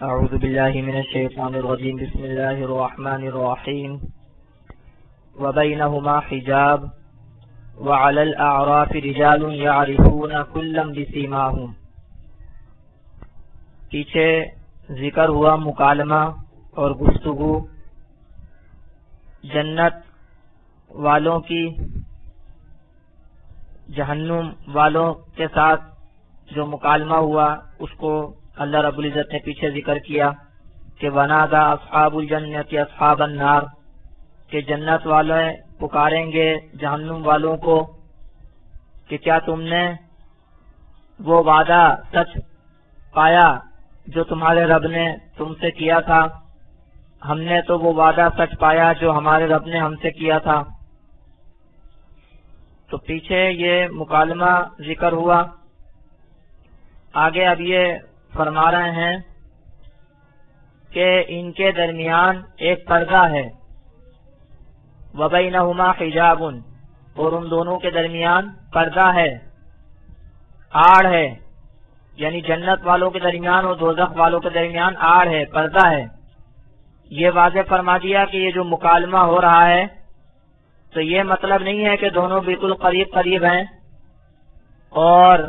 اعوذ باللہ من الشیطان الرجیم بسم اللہ الرحمن الرحیم وبینہما حجاب وعلی الاعراف رجال یعرفون کلا بسیماہم۔ پیچھے ذکر ہوا مکالمہ اور گفتگو جنت والوں کی جہنم والوں کے ساتھ جو مکالمہ ہوا اس کو اللہ رب العزت نے پیچھے ذکر کیا کہ ونادى اصحاب الجنت اصحاب النار، کہ جنت والے پکاریں گے جہنم والوں کو کہ کیا تم نے وہ وعدہ سچ پایا جو تمہارے رب نے تم سے کیا تھا؟ ہم نے تو وہ وعدہ سچ پایا جو ہمارے رب نے ہم سے کیا تھا۔ تو پیچھے یہ مکالمہ ذکر ہوا، آگے اب یہ فرما رہے ہیں کہ ان کے درمیان ایک پردہ ہے، وبینہما حجاب، اور ان دونوں کے درمیان پردہ ہے، آڑ ہے، یعنی جنت والوں کے درمیان اور دوزخ والوں کے درمیان آڑ ہے، پردہ ہے۔ یہ واضح فرما دیا کہ یہ جو مکالمہ ہو رہا ہے تو یہ مطلب نہیں ہے کہ دونوں بالکل قریب قریب ہیں اور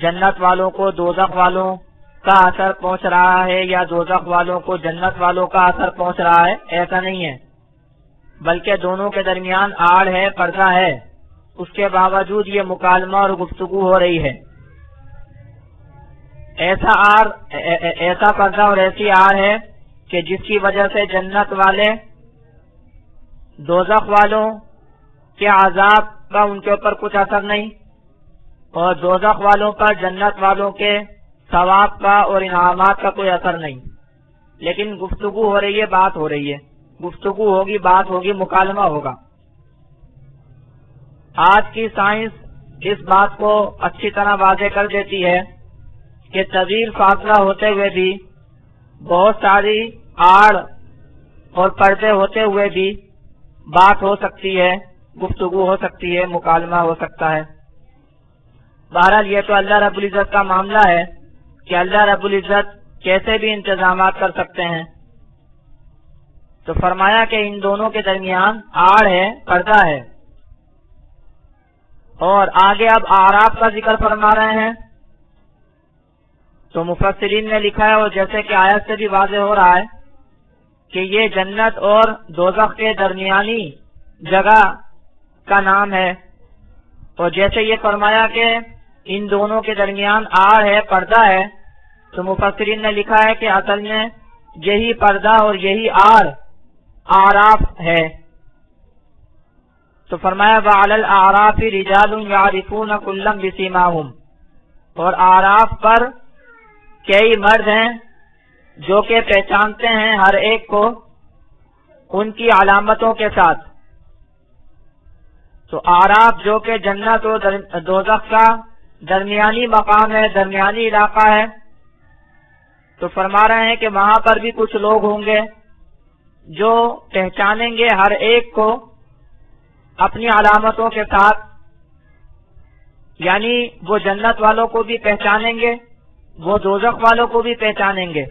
جنت والوں کو دوزخ والوں کا اثر پہنچ رہا ہے یا دوزخ والوں کو جنت والوں کا اثر پہنچ رہا ہے، ایسا نہیں ہے، بلکہ دونوں کے درمیان آڑ ہے، پردہ ہے، اس کے باوجود یہ مکالمہ اور گفتگو ہو رہی ہے۔ ایسا پردہ اور ایسی آڑ ہے کہ جس کی وجہ سے جنت والے دوزخ والوں کے عذاب کا ان کے اوپر کچھ اثر نہیں، اور دوزخ والوں پر جنت والوں کے ثواب کا اور انعامات کا کوئی اثر نہیں، لیکن گفتگو ہو رہی ہے، بات ہو رہی ہے، گفتگو ہوگی، بات ہوگی، مکالمہ ہوگا۔ آج کی سائنس اس بات کو اچھی طرح واضح کر دیتی ہے کہ طویل فاصلہ ہوتے ہوئے بھی، بہت ساری آڑ اور پردے ہوتے ہوئے بھی بات ہو سکتی ہے، گفتگو ہو سکتی ہے، مکالمہ ہو سکتا ہے۔ بہرحال یہ تو اللہ رب العزت کا معاملہ ہے کہ اللہ رب العزت کیسے بھی انتظامات کر سکتے ہیں۔ تو فرمایا کہ ان دونوں کے درمیان آڑ ہے، پردہ ہے، اور آگے اب اعراف کا ذکر فرما رہے ہیں۔ تو مفسرین نے لکھا ہے، اور جیسے کہ آیت سے بھی واضح ہو رہا ہے، کہ یہ جنت اور دوزخ کے درمیانی جگہ کا نام ہے، اور جیسے یہ فرمایا کہ ان دونوں کے درمیان آڑ ہے، پردہ ہے، تو مفسرین نے لکھا ہے کہ اصل میں یہی پردہ اور یہی آڑ اعراف ہے۔ تو فرمایا وعلی الاعراف رجال یعرفون کلا بسیماہم، اور اعراف پر کئی مرد ہیں جو کہ پہچانتے ہیں ہر ایک کو ان کی علامتوں کے ساتھ۔ تو اعراف جو کہ جنت و دوزخ کا درمیانی مقام ہے، درمیانی علاقہ ہے، تو فرما رہے ہیں کہ وہاں پر بھی کچھ لوگ ہوں گے جو پہچانیں گے ہر ایک کو اپنی علامتوں کے ساتھ، یعنی وہ جنت والوں کو بھی پہچانیں گے، وہ دوزخ والوں کو بھی پہچانیں گے۔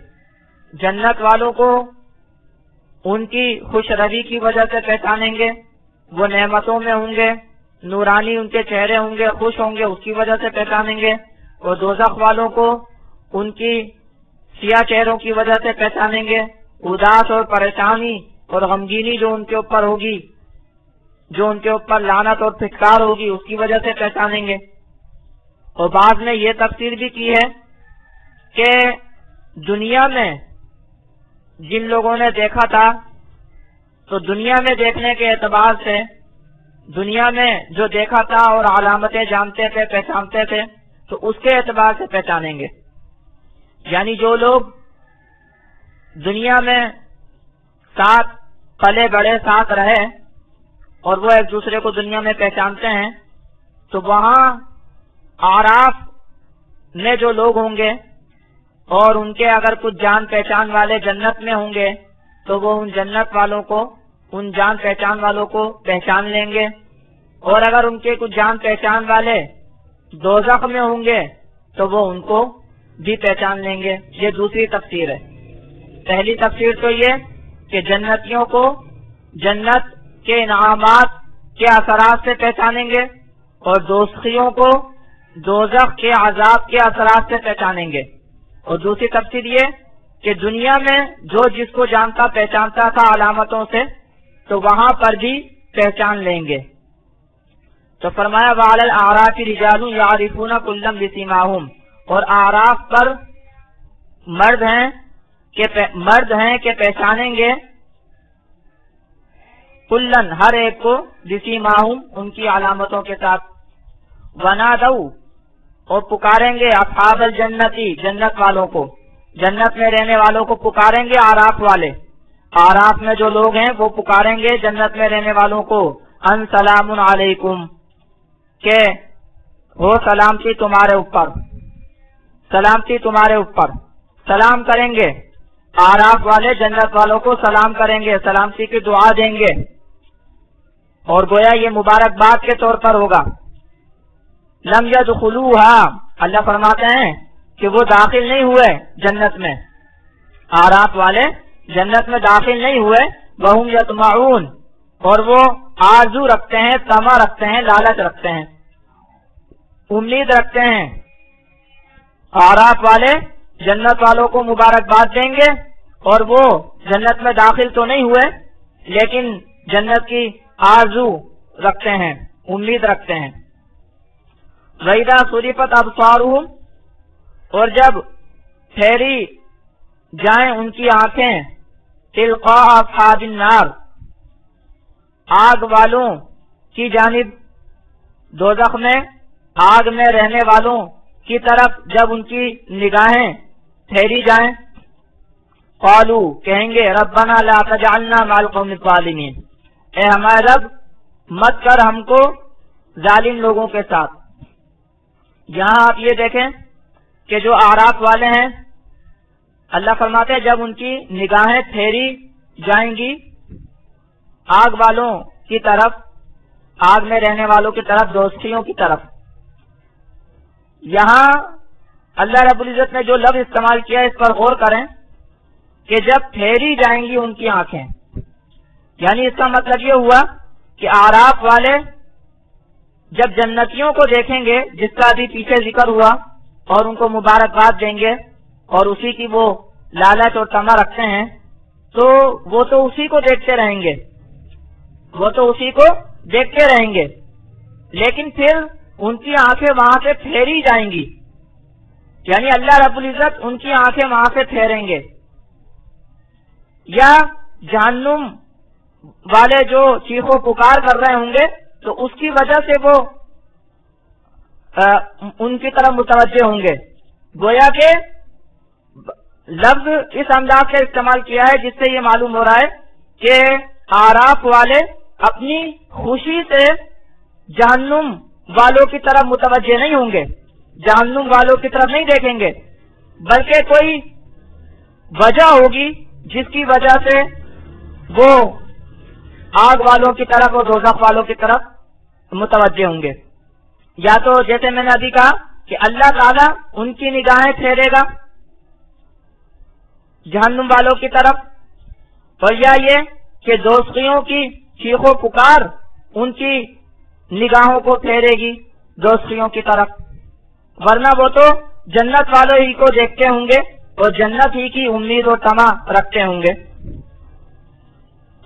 جنت والوں کو ان کی خوش روی کی وجہ سے پہچانیں گے، وہ نعمتوں میں ہوں گے، نورانی ان کے چہرے ہوں گے، خوش ہوں گے، اس کی وجہ سے پہچانیں گے، اور دوزخ والوں کو ان کی سیاہ چہروں کی وجہ سے پہچانیں گے، اداس اور پریشانی اور غمگینی جو ان کے اوپر ہوگی، جو ان کے اوپر لعنت اور پھٹکار ہوگی، اس کی وجہ سے پہچانیں گے۔ اور بعض نے یہ تفسیر بھی کی ہے کہ دنیا میں جن لوگوں نے دیکھا تھا، تو دنیا میں دیکھنے کے اعتبار سے، دنیا میں جو دیکھا تھا اور علامتیں جانتے تھے، پہچانتے تھے، تو اس کے اعتبار سے پہچانیں گے۔ یعنی جو لوگ دنیا میں ساتھ پلے بڑے، ساتھ رہے، اور وہ ایک دوسرے کو دنیا میں پہچانتے ہیں، تو وہاں اعراف میں جو لوگ ہوں گے اور ان کے اگر کچھ جان پہچان والے جنت میں ہوں گے تو وہ ان جنت والوں کو، ان جان پہچان والوں کو پہچان لیں گے، اور اگر ان کے کچھ جان پہچان والے دوزخ میں ہوں گے تو وہ ان کو بھی پہچان لیں گے۔ یہ دوسری تفسیر ہے۔ پہلی تفسیر تو یہ کہ جنتیوں کو جنت کے انعامات کے اثرات سے پہچانیں گے اور دوزخیوں کو دوزخ کے عذاب کے اثرات سے پہچانیں گے. اور دوسری تفسیر یہ کہ دنیا میں جو جس کو جانتا پہچانتا تھا علامتوں سے تو وہاں پر بھی پہچان لیں گے. تو فرمایا وعلی الاعراف رجال یعرفون کلا بسیماہم، اور اعراف پر مرد ہیں کہ پہچانیں گے کلن ہر ایک کو بسیماہم ان کی علامتوں کے ساتھ. ونادو اور پکاریں گے اصحاب الجنتی جنت والوں کو، جنت میں رہنے والوں کو پکاریں گے اعراف والے. اعراف میں جو لوگ ہیں وہ پکاریں گے جنت میں رہنے والوں کو ان سلام علیکم، کہ ہو سلامتی تمہارے اوپر، سلامتی تمہارے اوپر. سلام کریں گے اعراف والے جنت والوں کو، سلام کریں گے، سلامتی کی دعا دیں گے. اور گویا یہ مبارکباد کے طور پر ہوگا. لم يدخلوها، اللہ فرماتے ہیں کہ وہ داخل نہیں ہوئے جنت میں، اعراف والے جنت میں داخل نہیں ہوئے. وہم یطمعون، اور وہ آرزو رکھتے ہیں، طمع رکھتے ہیں، لالچ رکھتے ہیں، امید رکھتے ہیں. اعراف والے جنت والوں کو مبارکباد دیں گے اور وہ جنت میں داخل تو نہیں ہوئے لیکن جنت کی آرزو رکھتے ہیں، امید رکھتے ہیں. وَإِذَا صُرِفَتْ أَبْصَارُهُمْ، اور جب پھیری جائیں ان کی آنکھیں تلقاء اصحاب النار، آگ والوں کی جانب، دوزخ میں آگ میں رہنے والوں کی طرف جب ان کی نگاہیں پھیری جائیں، قالوا کہیں گے ربنا لا تجعلنا مع القوم الظالمین، اے ہمارے رب مت کر ہم کو ظالم لوگوں کے ساتھ. یہاں آپ یہ دیکھیں کہ جو اعراف والے ہیں اللہ فرماتے ہیں جب ان کی نگاہیں پھیری جائیں گی آگ والوں کی طرف، آگ میں رہنے والوں کی طرف، دوستیوں کی طرف. یہاں اللہ رب العزت نے جو لفظ استعمال کیا اس پر غور کریں کہ جب پھیری جائیں گی ان کی آنکھیں، یعنی اس کا مطلب یہ ہوا کہ اعراف والے جب جنتیوں کو دیکھیں گے جس کا ابھی پیچھے ذکر ہوا اور ان کو مبارکباد دیں گے اور اسی کی وہ لالچ اور طمع رکھتے ہیں، تو وہ تو اسی کو دیکھتے رہیں گے، وہ تو اسی کو دیکھتے رہیں گے. لیکن پھر ان کی آنکھیں وہاں سے پھیری جائیں گی، یعنی اللہ رب العزت ان کی آنکھیں وہاں سے پھیریں گے. یا جہنم والے جو چیخو پکار کر رہے ہوں گے تو اس کی وجہ سے وہ ان کی طرف متوجہ ہوں گے. گویا کہ لفظ اس انداز سے استعمال کیا ہے جس سے یہ معلوم ہو رہا ہے کہ اعراف والے اپنی خوشی سے جہنم والوں کی طرف متوجہ نہیں ہوں گے، جہنم والوں کی طرف نہیں دیکھیں گے، بلکہ کوئی وجہ ہوگی جس کی وجہ سے وہ آگ والوں کی طرف اور دوزخ والوں کی طرف متوجہ ہوں گے. یا تو جیسے میں نے ابھی کہا کہ اللہ تعالیٰ ان کی نگاہیں پھیرے گا جہنم والوں کی طرف، اور یا یہ کہ دوزخیوں کی چیخ و پکار ان کی نگاہوں کو پھیرے گی دوزخیوں کی طرف، ورنہ وہ تو جنت والوں ہی کو دیکھتے ہوں گے اور جنت ہی کی امید اور طمع رکھتے ہوں گے.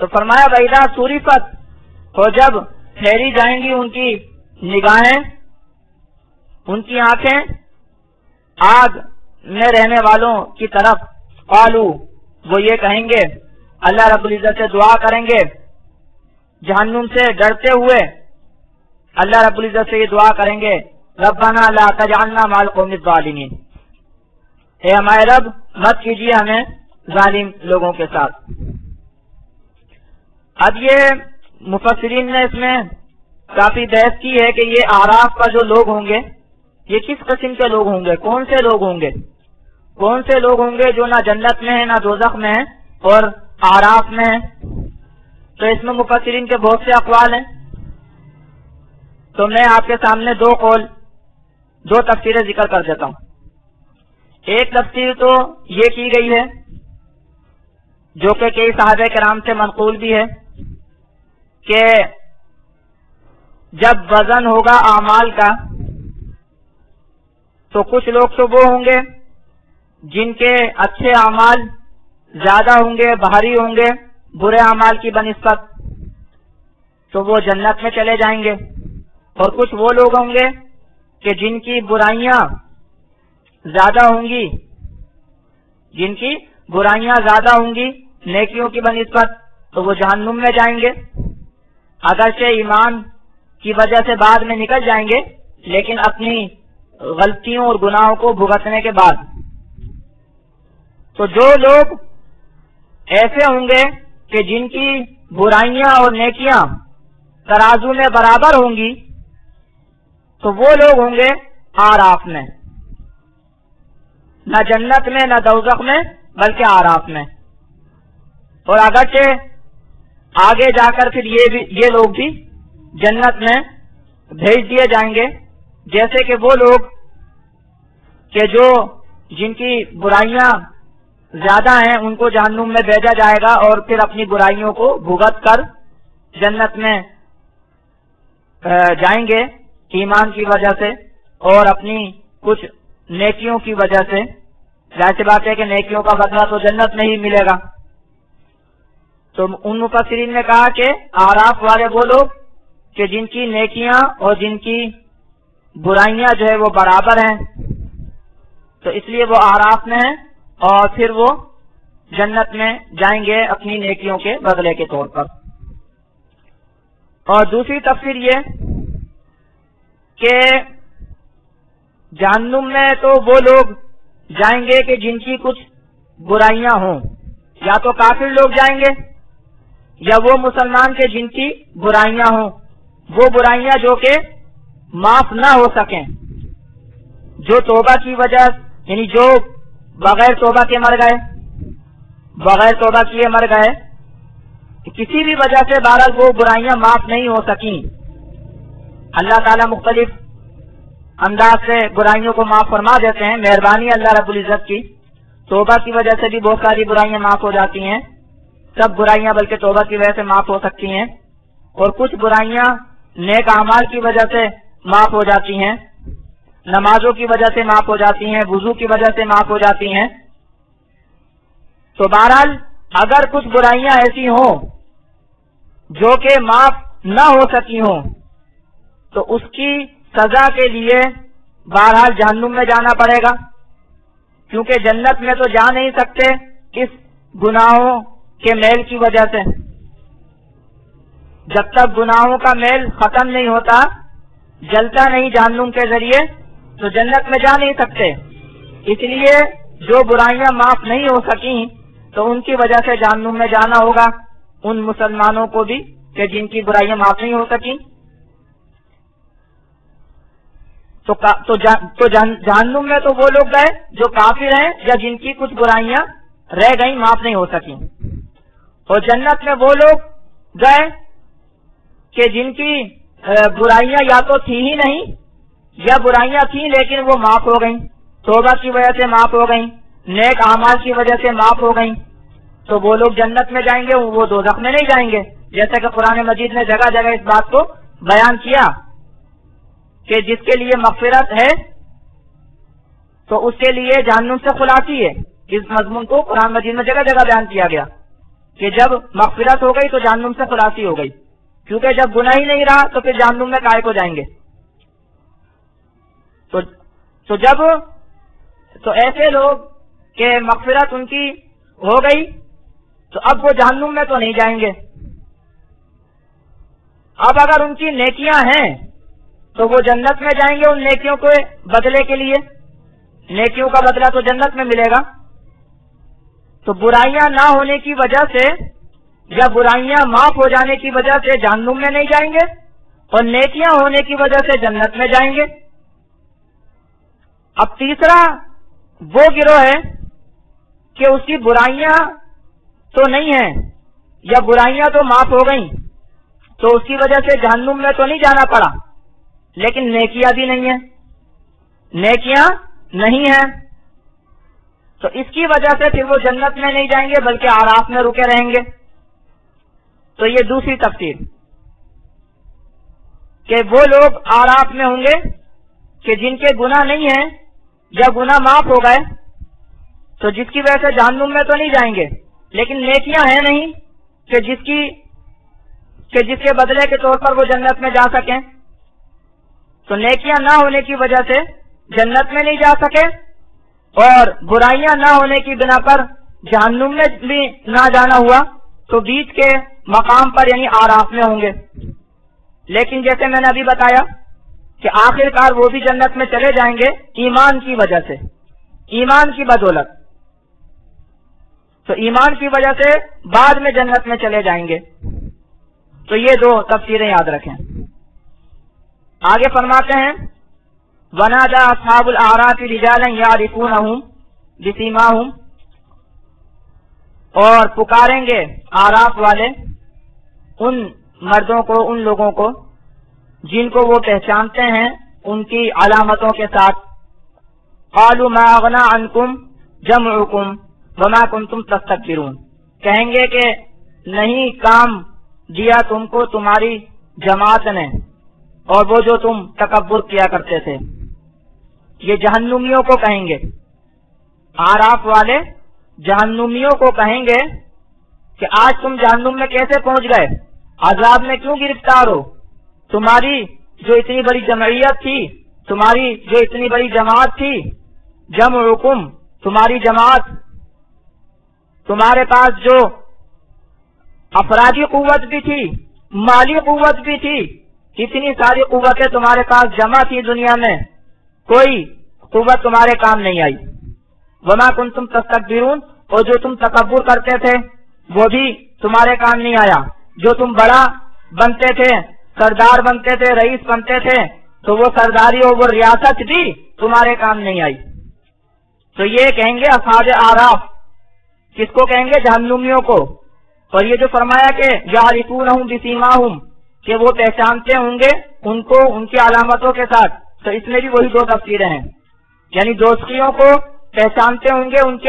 تو فرمایا وَإِذَا صُرِفَتْ، اور جب پھیری جائیں گی ان کی نگاہیں، ان کی آنکھیں آگ میں رہنے والوں کی طرف، قالوا وہ یہ کہیں گے، اللہ رب العزت سے دعا کریں گے جہنم سے ڈرتے ہوئے، اللہ رب العزت سے یہ دعا کریں گے ربنا لا تجعلنا مع القوم الظالمین، اے ہمارے رب مت کیجیے ہمیں ظالم لوگوں کے ساتھ. اب یہ مفسرین نے اس میں کافی بحث کی ہے کہ یہ اعراف پر جو لوگ ہوں گے یہ کس قسم کے لوگ ہوں گے، کون سے لوگ ہوں گے، کون سے لوگ ہوں گے جو نہ جنت میں ہیں نہ دوزخ میں ہیں اور اعراف میں ہیں. تو اس میں مفسرین کے بہت سے اقوال ہیں، تو میں آپ کے سامنے دو تفسیریں ذکر کر دیتا ہوں. ایک تفسیر تو یہ کی گئی ہے جو کہ کئی صحابہ کرام سے منقول بھی ہے کہ جب وزن ہوگا اعمال کا تو کچھ لوگ تو وہ ہوں گے جن کے اچھے اعمال زیادہ ہوں گے، بھاری ہوں گے برے اعمال کی بنسبت، تو وہ جنت میں چلے جائیں گے، اور کچھ وہ لوگ ہوں گے کہ جن کی برائیاں زیادہ ہوں گی، جن کی برائیاں زیادہ ہوں گی نیکیوں کی بنسبت، تو وہ جہنم میں جائیں گے، اگرچہ ایمان کی وجہ سے بعد میں نکل جائیں گے لیکن اپنی غلطیوں اور گناہوں کو بھگتنے کے بعد۔ تو جو لوگ ایسے ہوں گے کہ جن کی برائیاں اور نیکیاں ترازو میں برابر ہوں گی، تو وہ لوگ ہوں گے آراف میں، نہ جنت میں نہ دوزخ میں بلکہ آراف میں۔ اور اگرچہ آگے جا کر پھر یہ لوگ بھی جنت میں بھیج دیے جائیں گے، جیسے کہ وہ لوگ کہ جن کی برائیاں زیادہ ہیں ان کو جہنم میں بھیجا جائے گا، اور پھر اپنی برائیوں کو بھگت کر جنت میں جائیں گے ایمان کی وجہ سے اور اپنی کچھ نیکیوں کی وجہ سے۔ ظاہر سی بات ہے کہ نیکیوں کا بدلہ تو جنت میں ہی ملے گا۔ تو ان مفسرین نے کہا کہ آراف والے وہ لوگ کہ جن کی نیکیاں اور جن کی برائیاں جو ہے وہ برابر ہیں، تو اس لیے وہ آراف میں ہیں اور پھر وہ جنت میں جائیں گے اپنی نیکیوں کے بدلے کے طور پر۔ اور دوسری تفسیر یہ کہ جہنم میں تو وہ لوگ جائیں گے کہ جن کی کچھ برائیاں ہوں، یا تو کافر لوگ جائیں گے یا وہ مسلمان کے جن کی برائیاں ہوں، وہ برائیاں جو کہ معاف نہ ہو سکیں، جو توبہ کی وجہ یعنی جو بغیر توبہ کے مر گئے، بغیر توبہ کیے مر گئے، کسی بھی وجہ سے بہرحال وہ برائیاں معاف نہیں ہو سکیں۔ اللہ تعالیٰ مختلف انداز سے برائیوں کو معاف فرما دیتے ہیں، مہربانی اللہ رب العزت کی۔ توبہ کی وجہ سے بھی بہت ساری برائیاں معاف ہو جاتی ہیں، سب برائیاں بلکہ توبہ کی وجہ سے معاف ہو سکتی ہیں، اور کچھ برائیاں نیک اعمال کی وجہ سے معاف ہو جاتی ہیں، نمازوں کی وجہ سے معاف ہو جاتی ہیں، وضو کی وجہ سے معاف ہو جاتی ہیں۔ تو بہرحال اگر کچھ برائیاں ایسی ہوں جو کہ معاف نہ ہو سکی ہوں تو اس کی سزا کے لیے بہرحال جہنم میں جانا پڑے گا، کیونکہ جنت میں تو جا نہیں سکتے اس گناہوں کے میل کی وجہ سے۔ جب تک گناہوں کا میل ختم نہیں ہوتا، جلتا نہیں جہنم کے ذریعے، تو جنت میں جا نہیں سکتے۔ اس لیے جو برائیاں معاف نہیں ہو سکیں تو ان کی وجہ سے جہنم میں جانا ہوگا ان مسلمانوں کو بھی کہ جن کی برائیاں معاف نہیں ہو سکیں۔ تو جہنم میں تو وہ لوگ گئے جو کافر ہیں یا جن کی کچھ برائیاں رہ گئیں، معاف نہیں ہو سکیں، اور جنت میں وہ لوگ گئے کہ جن کی برائیاں یا تو تھی ہی نہیں یا برائیاں تھیں لیکن وہ معاف ہو گئیں، توبہ کی وجہ سے معاف ہو گئیں، نیک اعمال کی وجہ سے معاف ہو گئیں، تو وہ لوگ جنت میں جائیں گے، وہ دوزخ میں نہیں جائیں گے۔ جیسا کہ قرآن مجید نے جگہ جگہ اس بات کو بیان کیا کہ جس کے لیے مغفرت ہے تو اس کے لیے جہنم سے خلاصی ہے۔ اس مضمون کو قرآن مجید میں جگہ جگہ بیان کیا گیا کہ جب مغفرت ہو گئی تو جہنم سے خلاصی ہو گئی، کیونکہ جب گناہ ہی نہیں رہا تو پھر جہنم میں قائق ہو جائیں گے۔ تو ایسے لوگ کہ مغفرت ان کی ہو گئی تو اب وہ جہنم میں تو نہیں جائیں گے۔ اب اگر ان کی نیکیاں ہیں تو وہ جنت میں جائیں گے ان نیکیوں کو بدلے کے لیے، نیکیوں کا بدلہ تو جنت میں ملے گا۔ تو برائیاں نہ ہونے کی وجہ سے یا برائیاں معاف ہو جانے کی وجہ سے جہنم میں نہیں جائیں گے، اور نیکیاں ہونے کی وجہ سے جنت میں جائیں گے۔ اب تیسرا وہ گروہ ہے کہ اس کی برائیاں تو نہیں ہیں یا برائیاں تو معاف ہو گئیں، تو اس کی وجہ سے جہنم میں تو نہیں جانا پڑا، لیکن نیکیاں بھی نہیں ہیں، نیکیاں نہیں ہیں، تو اس کی وجہ سے پھر وہ جنت میں نہیں جائیں گے بلکہ اعراف میں رکے رہیں گے۔ تو یہ دوسری تفسیر کہ وہ لوگ اعراف میں ہوں گے کہ جن کے گناہ نہیں ہیں یا گناہ معاف ہو گئے، تو جس کی وجہ سے جہنم میں تو نہیں جائیں گے، لیکن نیکیاں ہیں نہیں کہ جس کے بدلے کے طور پر وہ جنت میں جا سکیں۔ تو نیکیاں نہ ہونے کی وجہ سے جنت میں نہیں جا سکے اور برائیاں نہ ہونے کی بنا پر جہنم میں بھی نہ جانا ہوا، تو بیچ کے مقام پر یعنی اعراف میں ہوں گے۔ لیکن جیسے میں نے ابھی بتایا کہ آخر کار وہ بھی جنت میں چلے جائیں گے ایمان کی وجہ سے، ایمان کی بدولت۔ تو ایمان کی وجہ سے بعد میں جنت میں چلے جائیں گے۔ تو یہ دو تفسیریں یاد رکھیں۔ آگے فرماتے ہیں وَنَادَى أَصْحَابُ الْأَعْرَافِ رِجَالًا يَعْرِفُونَهُمْ بِسِيمَاهُمْ، اور پکاریں گے اعراف والے ان مردوں کو، ان لوگوں کو جن کو وہ پہچانتے ہیں ان کی علامتوں کے ساتھ۔ قَالُوا مَا أَغْنَىٰ عَنْكُمْ جَمْعُكُمْ وَمَا كُنْتُمْ تَسْتَكْبِرُونَ، کہیں گے کہ نہیں کام دیا تم کو تمہاری جماعت نے اور وہ جو تم تکبر کیا کرتے تھے۔ یہ جہنمیوں کو کہیں گے، اعراف والے جہنمیوں کو کہیں گے کہ آج تم جہنم میں کیسے پہنچ گئے، عذاب میں کیوں گرفتار ہو؟ تمہاری جو اتنی بڑی جمعیت تھی، تمہاری جو اتنی بڑی جماعت تھی، جمعکم تمہاری جماعت، تمہارے پاس جو افرادی قوت بھی تھی، مالی قوت بھی تھی، اتنی ساری قوتیں تمہارے پاس جمع تھی دنیا میں، کوئی قوت تمہارے کام نہیں آئی۔ وما کنتم تستکبرون، اور جو تم تکبر کرتے تھے وہ بھی تمہارے کام نہیں آیا۔ جو تم بڑا بنتے تھے، سردار بنتے تھے، رئیس بنتے تھے، تو وہ سرداری اور وہ ریاست بھی تمہارے کام نہیں آئی۔ تو یہ کہیں گے اصحاب اعراف، کس کو کہیں گے؟ جہنمیوں کو۔ اور یہ جو فرمایا کہ یعرفونہم بسیماہم، کہ وہ پہچانتے ہوں گے ان کو ان کی علامتوں کے ساتھ، تو اس میں بھی وہی دو تفسیریں ہیں، یعنی دوستیوں کو پہچانتے ہوں گے ان کی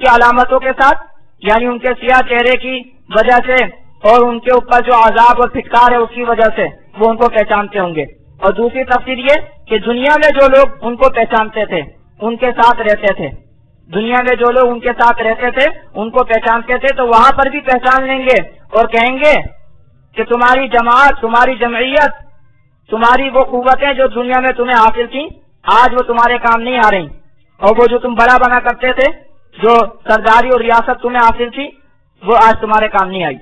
علامتوں کے ساتھ، یعنی ان کے سیاہ چہرے کی وجہ سے اور ان کے اوپر جو عذاب اور پھٹکار ہے اس کی وجہ سے وہ ان کو پہچانتے ہوں گے۔ اور دوسری تفسیر یہ کہ دنیا میں جو لوگ ان کو پہچانتے تھے، ان کے ساتھ رہتے تھے، دنیا میں جو لوگ ان کے ساتھ رہتے تھے ان کو پہچانتے تھے، تو وہاں پر بھی پہچان لیں گے اور کہیں گے کہ تمہاری جماعت، تمہاری جمعیت، تمہاری وہ قوتیں جو دنیا میں تمہیں حاصل تھی، آج وہ تمہارے کام نہیں آ رہی، اور وہ جو تم بڑا بنا کرتے تھے، جو سرداری اور ریاست تمہیں حاصل تھی، وہ آج تمہارے کام نہیں آئی۔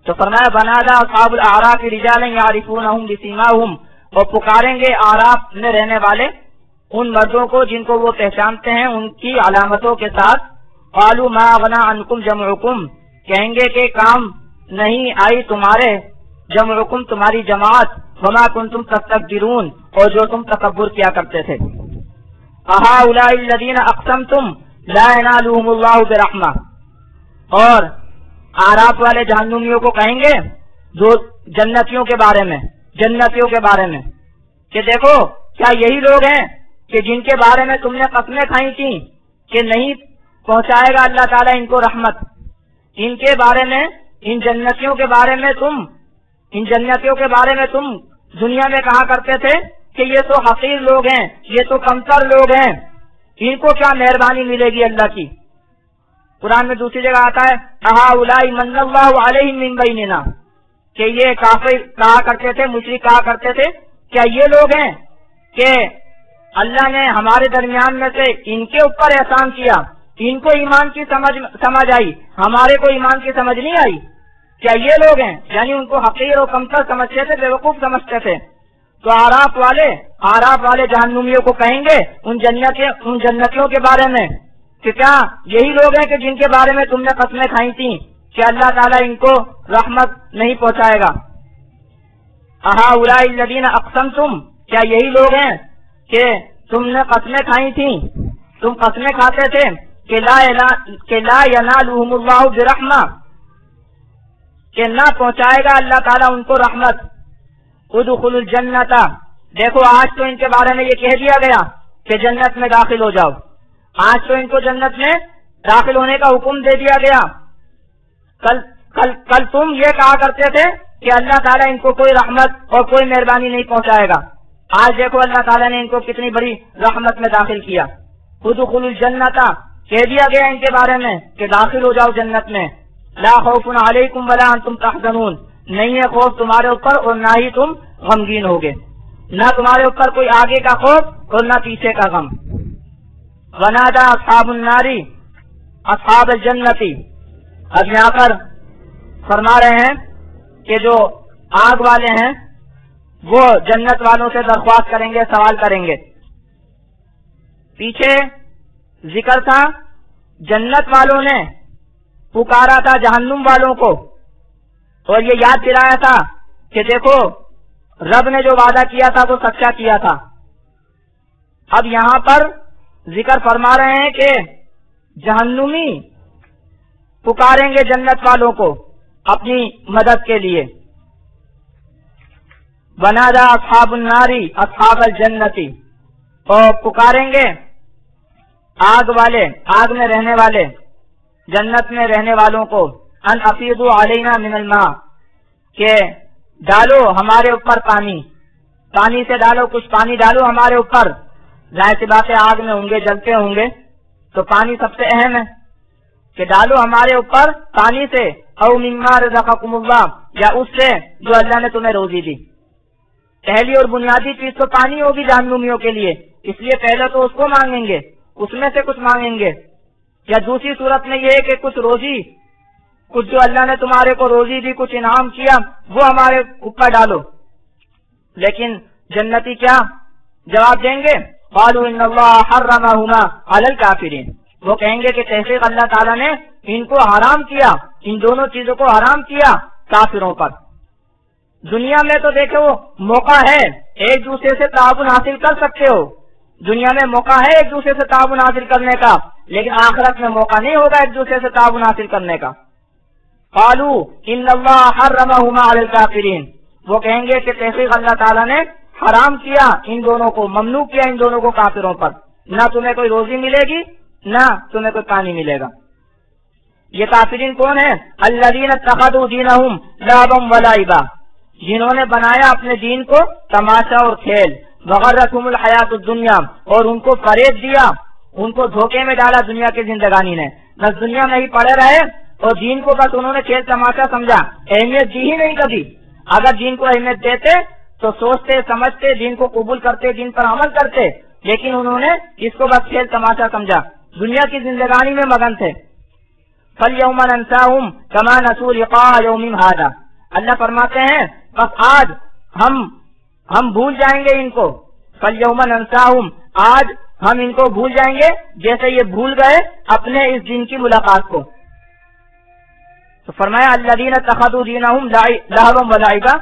تو فرمایا بنادا اصحاب الاعراف رجالا یعرفونہم بسیماہم، اور پکاریں گے اعراف میں رہنے والے ان مردوں کو جن کو وہ پہچانتے ہیں ان کی علامتوں کے ساتھ۔ قالوا ما اغنى عنکم جمعکم، کہیں گے کہ کام نہیں آئی تمہارے جمعکم تمہاری جماعت، وما کنتم تستکبرون، اور جو تم تکبر کیا کرتے تھے۔ اہؤلاء الذین اقسمتم لا ینالهم اللہ برحمہ، اور اعراف والے جہنمیوں کو کہیں گے جو جنتیوں کے بارے میں کہ دیکھو کیا یہی لوگ ہیں کہ جن کے بارے میں تم نے قسمیں کھائی تھیں کہ نہیں پہنچائے گا اللہ تعالیٰ ان کو رحمت، ان کے بارے میں، ان جنتیوں کے بارے میں تم دنیا میں کہا کرتے تھے کہ یہ تو حقیر لوگ ہیں، یہ تو کمتر لوگ ہیں، ان کو کیا مہربانی ملے گی اللہ کی۔ قرآن میں دوسری جگہ آتا ہے اہؤلاء من اللہ علیہم من بیننا، کہ یہ کافر کہا کرتے تھے، مشرک کہا کرتے تھے کیا یہ لوگ ہیں کہ اللہ نے ہمارے درمیان میں سے ان کے اوپر احسان کیا، ان کو ایمان کی سمجھ آئی، ہمارے کو ایمان کی سمجھ نہیں آئی، کیا یہ لوگ ہیں؟ یعنی ان کو حقیر اور کمتر سمجھتے تھے، بیوقوف سمجھتے تھے۔ تو اعراف والے جہنمیوں کو کہیں گے ان جنتیوں کے بارے میں کہ کیا یہی لوگ ہیں کہ جن کے بارے میں تم نے قسمیں کھائی تھیں کہ اللہ تعالیٰ ان کو رحمت نہیں پہنچائے گا۔ اہؤلاء الذین اقسمتم، کیا یہی لوگ ہیں کہ تم نے قسمیں کھائی تھیں، تم قسمیں کھاتے تھے کہ لا ینالهم اللہ برحمہ، کہ نہ پہنچائے گا اللہ تعالیٰ ان کو رحمت۔ ادخلوا الجنۃ، دیکھو آج تو ان کے بارے میں یہ کہہ دیا گیا کہ جنت میں داخل ہو جاؤ۔ آج تو ان کو جنت میں داخل ہونے کا حکم دے دیا گیا، کل تم یہ کہا کرتے تھے کہ اللہ تعالیٰ ان کو کوئی رحمت اور کوئی مہربانی نہیں پہنچائے گا، آج دیکھو اللہ تعالیٰ نے ان کو کتنی بڑی رحمت میں داخل کیا۔ ادخلوا الجنت، کہہ دیا گیا ان کے بارے میں کہ داخل ہو جاؤ جنت میں، لا خوف علیکم ولا انتم تحزنون، نہیں ہے خوف تمہارے اوپر اور نہ ہی تم غمگین ہوگے، نہ تمہارے اوپر کوئی آگے کا خوف اور نہ پیچھے کا غم۔ ونادى اصحاب النار اصحاب الجنت، اب یہاں پر فرما رہے ہیں کہ جو آگ والے ہیں وہ جنت والوں سے درخواست کریں گے، سوال کریں گے۔ پیچھے ذکر تھا جنت والوں نے پکارا تھا جہنم والوں کو اور یہ یاد دلایا تھا کہ دیکھو رب نے جو وعدہ کیا تھا وہ سچا کیا تھا۔ اب یہاں پر ذکر فرما رہے ہیں کہ جہنمی پکاریں گے جنت والوں کو اپنی مدد کے لیے۔ ونادى اصحاب النار اصحاب الجنت، اور پکاریں گے آگ والے، آگ میں رہنے والے، جنت میں رہنے والوں کو، ان افیضوا علینا من الماء، کہ ڈالو ہمارے اوپر پانی، پانی سے ڈالو، کچھ پانی ڈالو ہمارے اوپر۔ ظاہر سی بات ہے آگ میں ہوں گے، جلتے ہوں گے تو پانی سب سے اہم ہے کہ ڈالو ہمارے اوپر پانی سے، او مما رزقکم اللہ، یا اس سے جو اللہ نے تمہیں روزی دی۔ پہلی اور بنیادی چیز تو پانی ہوگی جہنمیوں کے لیے، اس لیے پہلے تو اس کو مانگیں گے، اس میں سے کچھ مانگیں گے، یا دوسری صورت میں یہ ہے کہ کچھ روزی، کچھ جو اللہ نے تمہارے کو روزی دی، کچھ انعام کیا، وہ ہمارے اوپر ڈالو۔ لیکن جنتی کیا جواب دیں گے؟ قالوا ان اللہ حرمہما علی الکافرین، وہ کہیں گے کہ تحقیق اللہ تعالیٰ نے ان کو حرام کیا، ان دونوں چیزوں کو حرام کیا کافروں پر۔ دنیا میں تو دیکھو موقع ہے ایک دوسرے سے تعاون حاصل کر سکتے ہو، دنیا میں موقع ہے ایک دوسرے سے تعاون حاصل کرنے کا، لیکن آخرت میں موقع نہیں ہوگا ایک دوسرے سے تعاون حاصل کرنے کا۔ قالوا ان اللہ حرمہما علی الکافرین، وہ کہیں گے کہ تحقیق اللہ تعالیٰ نے حرام کیا ان دونوں کو، ممنوع کیا ان دونوں کو کافروں پر، نہ تمہیں کوئی روزی ملے گی نہ تمہیں کوئی پانی ملے گا۔ یہ کافرین کون ہیں؟ الذین اتخذوا دینہم لعبا ولعبا، جنہوں نے بنایا اپنے دین کو تماشا اور کھیل، وغرتہم الحیات الدنیا، اور ان کو فریب دیا، ان کو دھوکے میں ڈالا دنیا کی زندگانی نے، بس دنیا میں ہی پڑے رہے اور دین کو بس انہوں نے کھیل تماشا سمجھا، اہمیت دی ہی نہیں کبھی۔ اگر دین کو اہمیت دیتے تو سوچتے سمجھتے، دین کو قبول کرتے، دین پر عمل کرتے، لیکن انہوں نے اس کو بس کھیل تماشا سمجھا، دنیا کی زندگانی میں مگن تھے۔ فَالْيَوْمَ نَنْسَاهُمْ كَمَا نَسُوا لِقَاءَ يَوْمِهِمْ هَٰذَا، اللہ فرماتے ہیں بس آج ہم بھول جائیں گے ان کو، فَالْيَوْمَ نَنْسَاهُمْ، آج ہم ان کو بھول جائیں گے جیسے یہ بھول گئے اپنے اس دن کی ملاقات کو۔ تو فرمایا الذین اتخذوا دینہم لہوا ولعبا،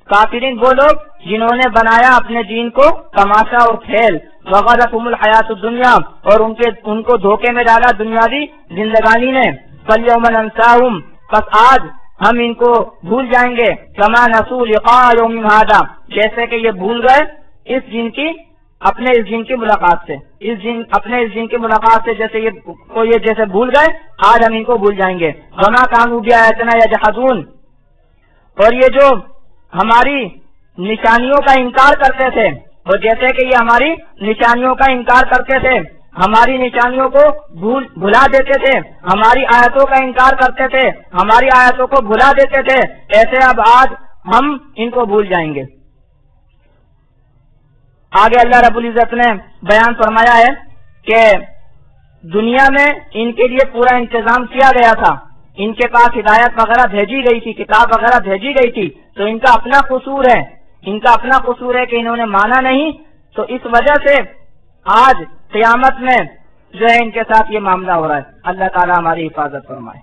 کافرین وہ لوگ جنہوں نے بنایا اپنے دین کو تماشا اور کھیل، وغرتہم الحیات الدنیا، اور ان کو دھوکے میں ڈالا دنیاوی زندگانی نے۔ فَالْيَوْمَ نَنْسَاهُمْ، بس آج ہم ان کو بھول جائیں گے، كَمَا نَسُوا لِقَاءَ يَوْمِهِمْ هَٰذَا، جیسے کہ یہ بھول گئے اپنے اس دن کی ملاقات سے، اپنے اس دن کی ملاقات سے جیسے یہ جیسے بھول گئے، آج ہم ان کو بھول جائیں گے۔ وَمَا كَانُوا بِآيَاتِنَا يَجْحَدُونَ، اور یہ جو ہماری نشانیوں کا انکار کرتے تھے، اور جیسے کہ یہ ہماری نشانیوں کا انکار کرتے تھے، ہماری نشانیوں کو بھلا دیتے تھے، ہماری آیتوں کا انکار کرتے تھے، ہماری آیتوں کو بھلا دیتے تھے، ایسے اب آج ہم ان کو بھول جائیں گے۔ آگے اللہ رب العزت نے بیان فرمایا ہے کہ دنیا میں ان کے لیے پورا انتظام کیا گیا تھا، ان کے پاس ہدایت وغیرہ بھیجی گئی تھی، کتاب وغیرہ بھیجی گئی تھی، تو ان کا اپنا قصور ہے، کہ انہوں نے مانا نہیں، تو اس وجہ سے آج قیامت میں جو ہے ان کے ساتھ یہ معاملہ ہو رہا ہے۔ اللہ تعالیٰ ہماری حفاظت فرمائے۔